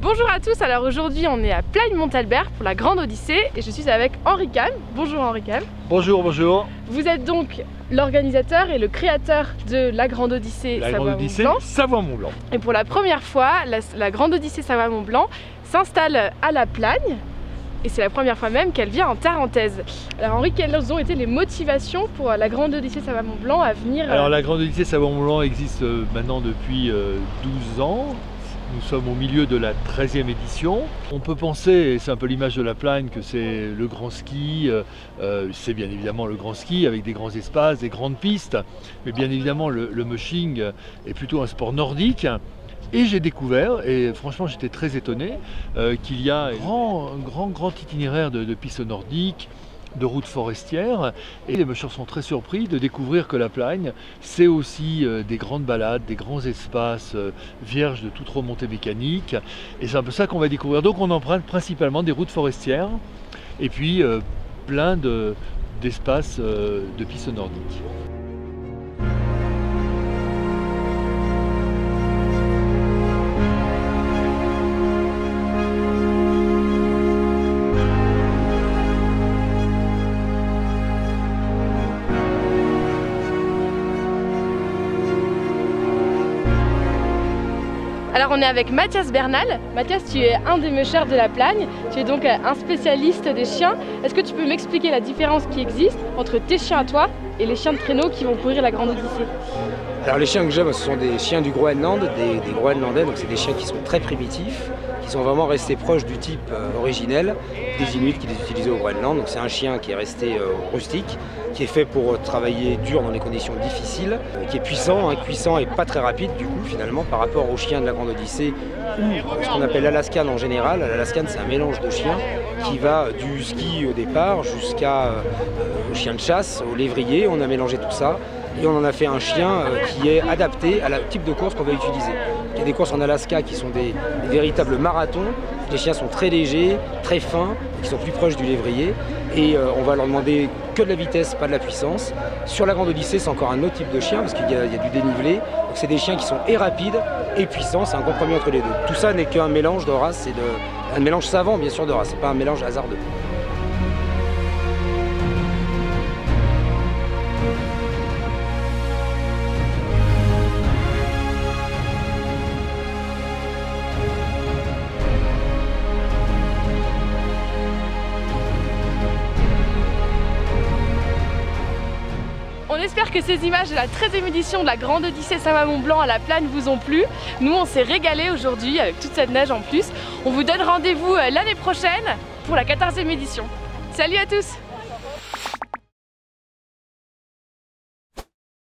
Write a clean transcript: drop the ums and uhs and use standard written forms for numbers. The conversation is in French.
Bonjour à tous, alors aujourd'hui on est à Plagne-Montalbert pour la Grande Odyssée et je suis avec Henri Kahn. Bonjour Henri Kahn. Bonjour, bonjour. Vous êtes donc l'organisateur et le créateur de la Grande Odyssée Savoie-Mont-Blanc. Et pour la première fois, la Grande Odyssée Savoie-Mont-Blanc s'installe à la Plagne. Et c'est la première fois même qu'elle vient en Tarentaise. Alors Henri, quelles ont été les motivations pour la Grande Odyssée Savoie-Mont-Blanc à venir Alors la Grande Odyssée Savoie-Mont-Blanc existe maintenant depuis 12 ans. Nous sommes au milieu de la 13e édition. On peut penser, et c'est un peu l'image de la Plagne, que c'est le grand ski. C'est bien évidemment le grand ski avec des grands espaces, des grandes pistes. Mais bien évidemment le mushing est plutôt un sport nordique. Et j'ai découvert, et franchement j'étais très étonné, qu'il y a un grand itinéraire de pistes nordiques, de routes forestières, et les mushers sont très surpris de découvrir que la Plagne, c'est aussi des grandes balades, des grands espaces vierges de toute remontée mécanique, et c'est un peu ça qu'on va découvrir. Donc on emprunte principalement des routes forestières, et puis plein d'espaces de pistes nordiques. Alors on est avec Mathias Bernal. Mathias, tu es un des mushers de la Plagne, tu es donc un spécialiste des chiens. Est-ce que tu peux m'expliquer la différence qui existe entre tes chiens à toi et les chiens de traîneau qui vont courir la Grande Odyssée? Alors les chiens que j'aime, ce sont des chiens du Groenland, des Groenlandais, donc c'est des chiens qui sont très primitifs, qui sont vraiment restés proches du type originel des Inuits qui les utilisaient au Groenland. Donc c'est un chien qui est resté rustique, qui est fait pour travailler dur dans des conditions difficiles, qui est puissant et pas très rapide du coup finalement par rapport aux chiens de la Grande Odyssée ou ce qu'on appelle l'Alaskan en général. L'Alaskan c'est un mélange de chiens qui va du ski au départ jusqu'au chien de chasse, au lévrier. On a mélangé tout ça. Et on en a fait un chien qui est adapté à la type de course qu'on va utiliser. Il y a des courses en Alaska qui sont des véritables marathons. Les chiens sont très légers, très fins, qui sont plus proches du lévrier. Et on va leur demander que de la vitesse, pas de la puissance. Sur la Grande Odyssée, c'est encore un autre type de chien parce qu'il y a du dénivelé. Donc c'est des chiens qui sont et rapides et puissants. C'est un compromis entre les deux. Tout ça n'est qu'un mélange de races un mélange savant bien sûr de races. C'est pas un mélange hasardeux. On espère que ces images de la 13e édition de la Grande Odyssée Savoie-Mont-Blanc à la Plagne vous ont plu. Nous on s'est régalé aujourd'hui avec toute cette neige en plus. On vous donne rendez-vous l'année prochaine pour la 14e édition. Salut à tous!